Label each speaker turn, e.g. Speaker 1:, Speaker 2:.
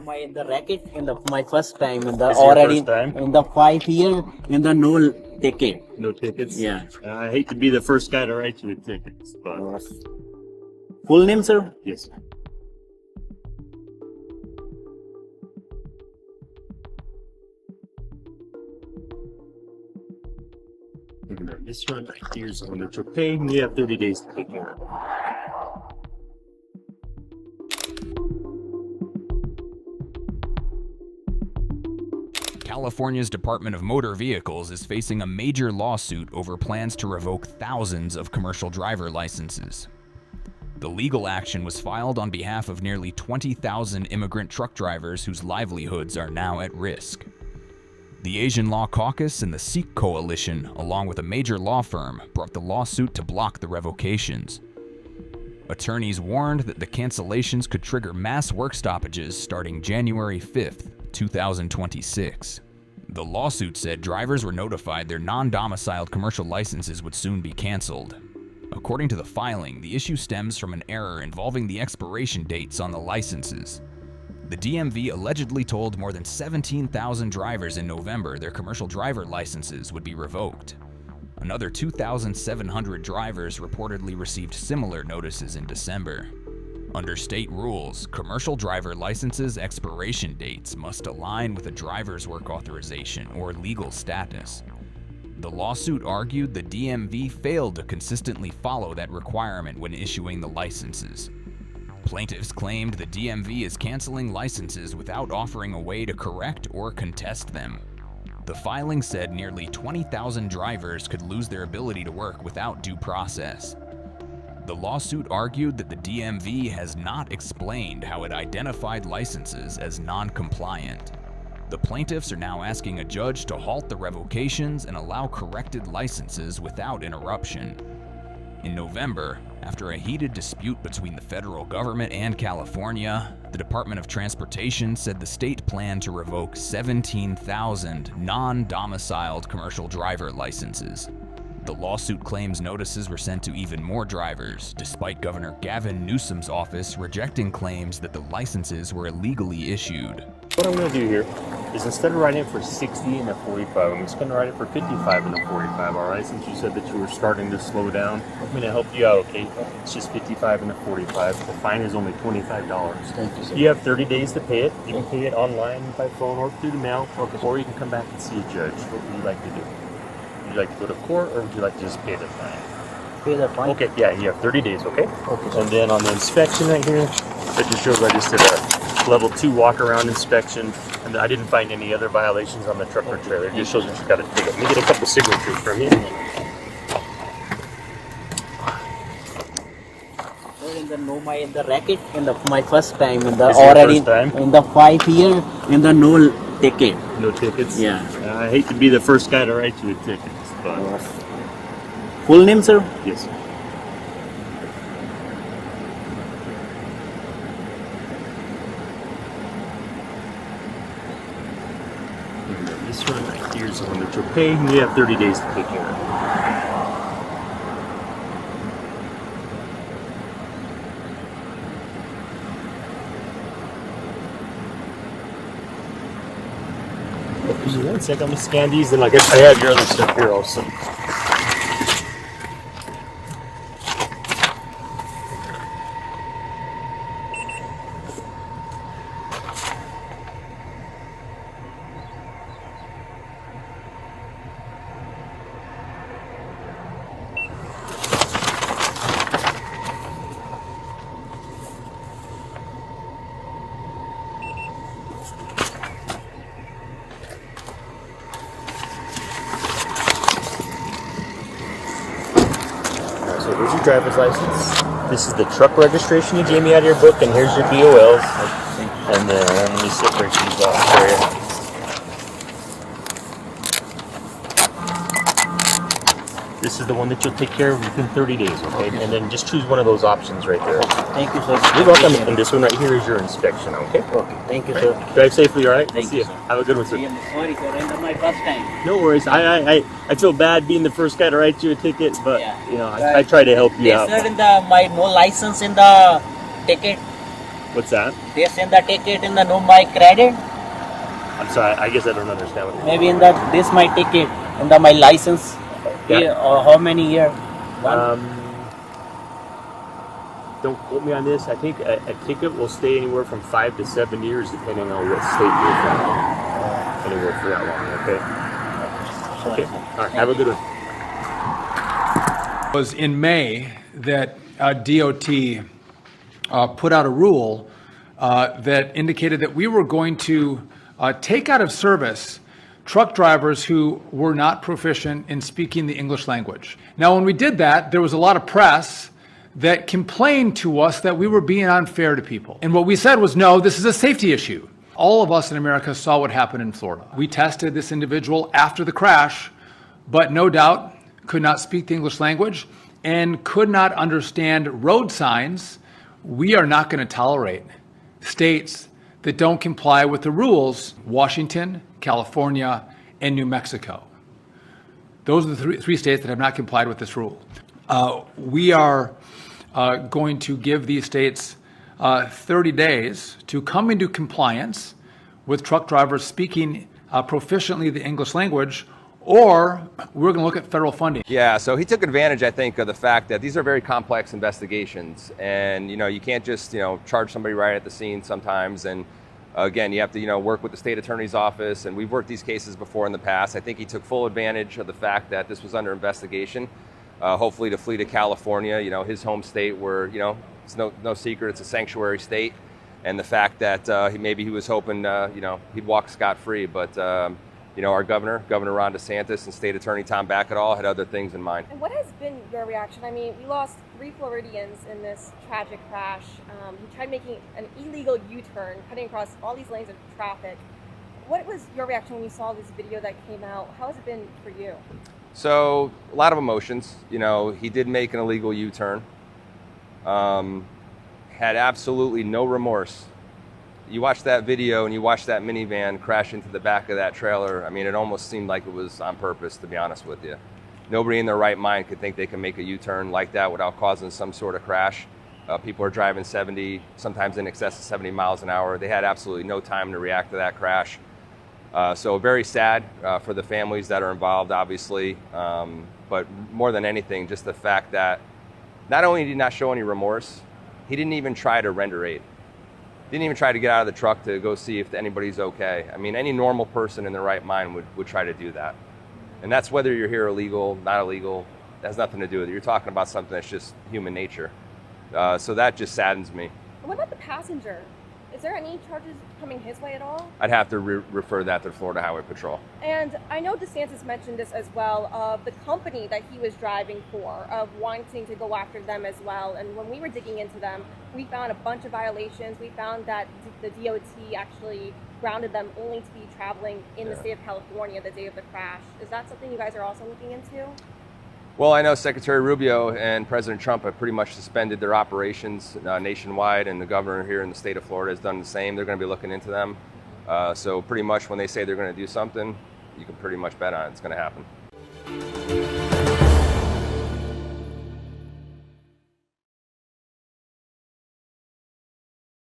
Speaker 1: my the racket in the my first time in the
Speaker 2: Is it your
Speaker 1: already
Speaker 2: first time?
Speaker 1: in the 5 year in the no ticket.
Speaker 2: No tickets?
Speaker 1: Yeah.
Speaker 2: I hate to be the first guy to write you tickets, but
Speaker 1: Full name, sir?
Speaker 2: yes. This one right here is the one that you're paying. You have 30 days to take care of it.
Speaker 3: California's Department of Motor Vehicles is facing a major lawsuit over plans to revoke thousands of commercial driver licenses. The legal action was filed on behalf of nearly 20,000 immigrant truck drivers whose livelihoods are now at risk. The Asian Law Caucus and the Sikh Coalition, along with a major law firm, brought the lawsuit to block the revocations. Attorneys warned that the cancellations could trigger mass work stoppages starting January 5th, 2026. The lawsuit said drivers were notified their non-domiciled commercial licenses would soon be canceled. According to the filing, the issue stems from an error involving the expiration dates on the licenses. The DMV allegedly told more than 17,000 drivers in November their commercial driver licenses would be revoked. Another 2,700 drivers reportedly received similar notices in December. Under state rules, commercial driver licenses expiration dates must align with a driver's work authorization or legal status. The lawsuit argued the DMV failed to consistently follow that requirement when issuing the licenses. Plaintiffs claimed the DMV is canceling licenses without offering a way to correct or contest them. The filing said nearly 20,000 drivers could lose their ability to work without due process. The lawsuit argued that the DMV has not explained how it identified licenses as non-compliant. The plaintiffs are now asking a judge to halt the revocations and allow corrected licenses without interruption. In November, after a heated dispute between the federal government and California, the Department of Transportation said the state planned to revoke 17,000 non-domiciled commercial driver licenses. The lawsuit claims notices were sent to even more drivers, despite Governor Gavin Newsom's office rejecting claims that the licenses were illegally issued.
Speaker 2: What I'm going to do here is instead of writing it for 60 and a 45, I'm just going to write it for 55 and a 45, all right? Since you said that you were starting to slow down, I'm going to help you out, okay? It's just 55 and a 45. The fine is only $25.
Speaker 1: Thank you, sir.
Speaker 2: You have 30 days to pay it. You can pay it online, by phone, or through the mail, or you can come back and see a judge. What would you like to do? Would you like to go to court, or would you like to just pay the fine?
Speaker 1: Pay the fine.
Speaker 2: Okay, yeah, you have 30 days, okay?
Speaker 1: Okay, sir.
Speaker 2: And then on the inspection right here, it just shows I just did a level 2 walk-around inspection, and I didn't find any other violations on the truck or trailer. It just shows that you got to take it. Let me get a couple signatures from you.
Speaker 1: In the no my the racket in the my first time in the
Speaker 2: Is it your
Speaker 1: already
Speaker 2: first time?
Speaker 1: in the 5 year in the no ticket.
Speaker 2: No tickets?
Speaker 1: Yeah.
Speaker 2: I hate to be the first guy to write you a ticket, but
Speaker 1: Full name, sir?
Speaker 2: yes. This one right here is the one that you're paying. You have 30 days to take care of it. Just 1 second, I'm gonna scan these, and I guess I have your other stuff here also. So here's your driver's license. This is the truck registration you gave me out of your book, and here's your BOLs. And then let me separate these off for you. This is the one that you'll take care of within 30 days, okay? And then just choose one of those options right there.
Speaker 1: Thank you, sir.
Speaker 2: You're welcome. And this one right here is your inspection, okay?
Speaker 1: Okay, thank you, sir.
Speaker 2: Drive safely, all right?
Speaker 1: Thank
Speaker 2: See
Speaker 1: you,
Speaker 2: ya.
Speaker 1: sir.
Speaker 2: Have a good one, sir.
Speaker 1: Sorry, sir. In the my first time.
Speaker 2: No worries. I feel bad being the first guy to write you a ticket, but
Speaker 1: Yeah.
Speaker 2: you know, I try to help you
Speaker 1: They
Speaker 2: out.
Speaker 1: said in the my no license in the ticket.
Speaker 2: What's that?
Speaker 1: They send the ticket in the no my credit.
Speaker 2: I'm sorry, I guess I don't understand what.
Speaker 1: Maybe in the this my ticket in the my license.
Speaker 2: Yeah.
Speaker 1: Or how many year?
Speaker 2: Don't quote me on this. I think a ticket will stay anywhere from 5 to 7 years, depending on what state you're from. Anywhere for that long. Okay. Okay. All right. Have a good one.
Speaker 4: It was in May that DOT put out a rule that indicated that we were going to take out of service truck drivers who were not proficient in speaking the English language. Now, when we did that, there was a lot of press that complained to us that we were being unfair to people. And what we said was, no, this is a safety issue. All of us in America saw what happened in Florida. We tested this individual after the crash, but no doubt could not speak the English language and could not understand road signs. We are not going to tolerate states that don't comply with the rules: Washington, California, and New Mexico. Those are the three states that have not complied with this rule. We are going to give these states 30 days to come into compliance with truck drivers speaking proficiently the English language, or we're going to look at federal funding.
Speaker 5: Yeah, so he took advantage, I think, of the fact that these are very complex investigations, and you can't just charge somebody right at the scene sometimes. And again, you have to work with the state attorney's office, and we've worked these cases before in the past. I think he took full advantage of the fact that this was under investigation. Hopefully to flee to California, his home state, where it's no secret it's a sanctuary state, and the fact that he was hoping he'd walk scot-free, but our Governor Ron DeSantis, and State Attorney Tom Backetall had other things in mind.
Speaker 6: And what has been your reaction? I mean, we lost 3 Floridians in this tragic crash. He tried making an illegal U-turn, cutting across all these lanes of traffic. What was your reaction when you saw this video that came out? How has it been for you?
Speaker 5: So, a lot of emotions. He did make an illegal U-turn. Had absolutely no remorse. You watch that video and you watch that minivan crash into the back of that trailer. I mean, it almost seemed like it was on purpose, to be honest with you. Nobody in their right mind could think they can make a U-turn like that without causing some sort of crash. People are driving 70, sometimes in excess of 70 miles an hour. They had absolutely no time to react to that crash. So very sad for the families that are involved, obviously. But more than anything, just the fact that not only did he not show any remorse, he didn't even try to render aid. Didn't even try to get out of the truck to go see if anybody's okay. I mean, any normal person in their right mind would try to do that. And that's whether you're here illegal, not illegal, that has nothing to do with it. You're talking about something that's just human nature. So that just saddens me.
Speaker 6: What about the passenger? Is there any charges coming his way at all?
Speaker 5: I'd have to refer that to the Florida Highway Patrol.
Speaker 6: And I know DeSantis mentioned this as well, of the company that he was driving for, of wanting to go after them as well. And when we were digging into them, we found a bunch of violations. We found that the DOT actually grounded them only to be traveling in the state of California the day of the crash. Is that something you guys are also looking into?
Speaker 5: Well, I know Secretary Rubio and President Trump have pretty much suspended their operations nationwide, and the governor here in the state of Florida has done the same. They're going to be looking into them. So pretty much when they say they're going to do something, you can pretty much bet on it. It's going to happen.